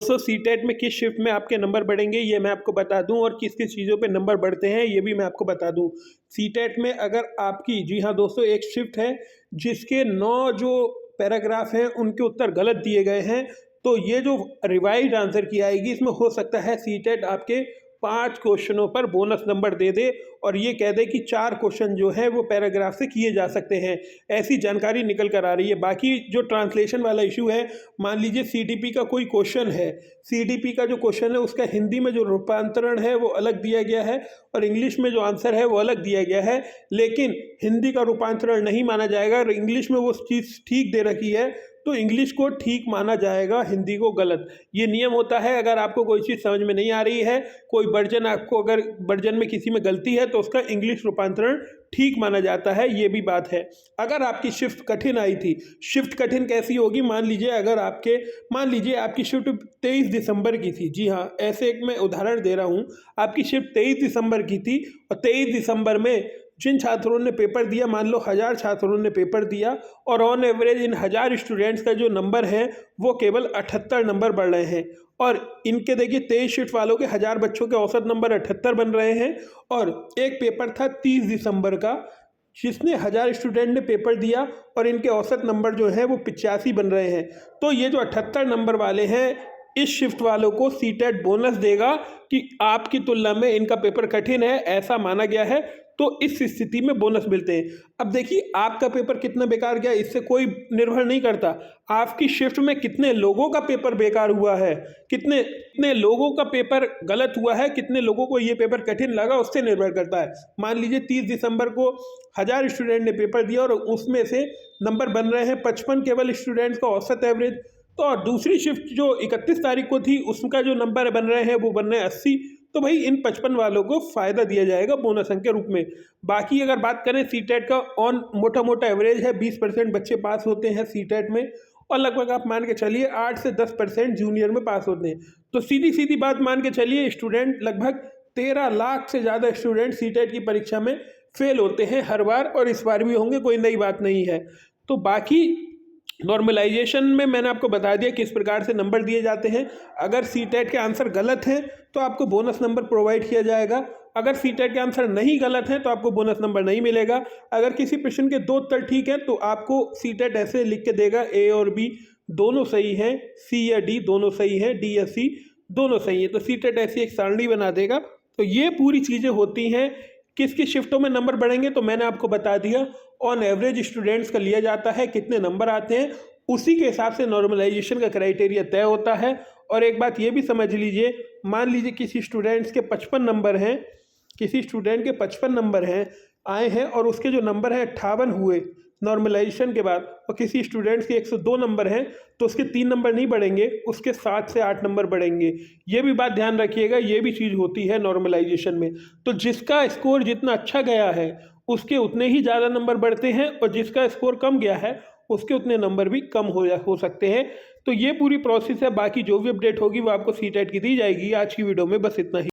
CTET में किस shift में आपके नंबर बढ़ेंगे ये मैं आपको बता दूं, और किस किस चीज़ों पे नंबर बढ़ते हैं ये भी मैं आपको बता दूं। सीटेट में अगर आपकी, जी हाँ दोस्तों, एक शिफ्ट है जिसके 9 जो पैराग्राफ हैं उनके उत्तर गलत दिए गए हैं, तो ये जो रिवाइज आंसर की आएगी इसमें हो सकता है सीटेट आपके 5 क्वेश्चनों पर बोनस नंबर दे दे और ये कह दे कि 4 क्वेश्चन जो है वो पैराग्राफ से किए जा सकते हैं। ऐसी जानकारी निकल कर आ रही है। बाकी जो ट्रांसलेशन वाला इशू है, मान लीजिए सीडीपी का कोई क्वेश्चन है, सीडीपी का जो क्वेश्चन है उसका हिंदी में जो रूपांतरण है वो अलग दिया गया है और इंग्लिश में जो आंसर है वो अलग दिया गया है, लेकिन हिंदी का रूपांतरण नहीं माना जाएगा और इंग्लिश में वो चीज़ ठीक दे रखी है तो इंग्लिश को ठीक माना जाएगा, हिंदी को गलत। ये नियम होता है। अगर आपको कोई चीज़ समझ में नहीं आ रही है, कोई वर्जन आपको, अगर वर्जन में किसी में गलती है तो उसका इंग्लिश रूपांतरण ठीक माना जाता है, ये भी बात है। अगर आपकी शिफ्ट कठिन आई थी, शिफ्ट कठिन कैसी होगी, मान लीजिए आपकी शिफ्ट 23 दिसंबर की थी। जी हाँ, ऐसे एक मैं उदाहरण दे रहा हूँ। आपकी शिफ्ट 23 दिसंबर की थी और 23 दिसंबर में जिन छात्रों ने पेपर दिया, मान लो 1000 छात्रों ने पेपर दिया और ऑन एवरेज इन 1000 स्टूडेंट्स का जो नंबर है वो केवल 78 नंबर बढ़ रहे हैं। और इनके देखिए 23 शिफ्ट वालों के 1000 बच्चों के औसत नंबर 78 बन रहे हैं। और एक पेपर था 30 दिसंबर का जिसने 1000 स्टूडेंट ने पेपर दिया और इनके औसत नंबर जो है वो 85 बन रहे हैं। तो ये जो 78 नंबर वाले हैं, इस शिफ्ट वालों को सीटेट बोनस देगा कि आपकी तुलना में इनका पेपर कठिन है, ऐसा माना गया है, तो इस स्थिति में बोनस मिलते हैं। अब देखिए आपका पेपर कितना बेकार गया इससे कोई निर्भर नहीं करता, आपकी शिफ्ट में कितने लोगों का पेपर बेकार हुआ है, कितने लोगों का पेपर गलत हुआ है, कितने लोगों को ये पेपर कठिन लगा, उससे निर्भर करता है। मान लीजिए 30 दिसंबर को 1000 स्टूडेंट ने पेपर दिया और उसमें से नंबर बन रहे हैं 55 केवल स्टूडेंट्स का औसत एवरेज। तो और दूसरी शिफ्ट जो 31 तारीख को थी उसका जो नंबर बन रहे हैं वो बन रहे हैं 80। तो भाई इन 55 वालों को फ़ायदा दिया जाएगा बोनस अंक के रूप में। बाकी अगर बात करें सीटेट का, ऑन मोटा एवरेज है 20% बच्चे पास होते हैं सीटेट में और लगभग आप मान के चलिए 8 से 10% जूनियर में पास होते हैं। तो सीधी सीधी बात मान के चलिए स्टूडेंट लगभग 13 लाख से ज़्यादा स्टूडेंट सीटेट की परीक्षा में फेल होते हैं हर बार, और इस बार भी होंगे, कोई नई बात नहीं है। तो बाकी नॉर्मलाइजेशन में मैंने आपको बता दिया किस प्रकार से नंबर दिए जाते हैं। अगर सीटेट के आंसर गलत हैं तो आपको बोनस नंबर प्रोवाइड किया जाएगा, अगर सीटेट के आंसर नहीं गलत हैं तो आपको बोनस नंबर नहीं मिलेगा। अगर किसी प्रश्न के 2 उत्तर ठीक हैं तो आपको सीटेट ऐसे लिख के देगा ए और बी दोनों सही हैं, सी या डी दोनों सही हैं, डी या सी दोनों सही हैं। तो सीटेट ऐसी एक सारणी बना देगा। तो ये पूरी चीज़ें होती हैं। किस किस शिफ्टों में नंबर बढ़ेंगे तो मैंने आपको बता दिया। ऑन एवरेज स्टूडेंट्स का लिया जाता है, कितने नंबर आते हैं उसी के हिसाब से नॉर्मलाइजेशन का क्राइटेरिया तय होता है। और एक बात ये भी समझ लीजिए, मान लीजिए किसी स्टूडेंट्स के 55 नंबर हैं, किसी स्टूडेंट के 55 नंबर हैं आए हैं और उसके जो नंबर हैं 58 हुए नॉर्मलाइजेशन के बाद, और किसी स्टूडेंट्स के 102 नंबर हैं तो उसके 3 नंबर नहीं बढ़ेंगे, उसके 7 से 8 नंबर बढ़ेंगे। ये भी बात ध्यान रखिएगा, ये भी चीज़ होती है नॉर्मलाइजेशन में। तो जिसका स्कोर जितना अच्छा गया है उसके उतने ही ज़्यादा नंबर बढ़ते हैं और जिसका स्कोर कम गया है उसके उतने नंबर भी कम हो सकते हैं। तो ये पूरी प्रोसेस है। बाकी जो भी अपडेट होगी वो आपको सीटेट की दी जाएगी। आज की वीडियो में बस इतना ही।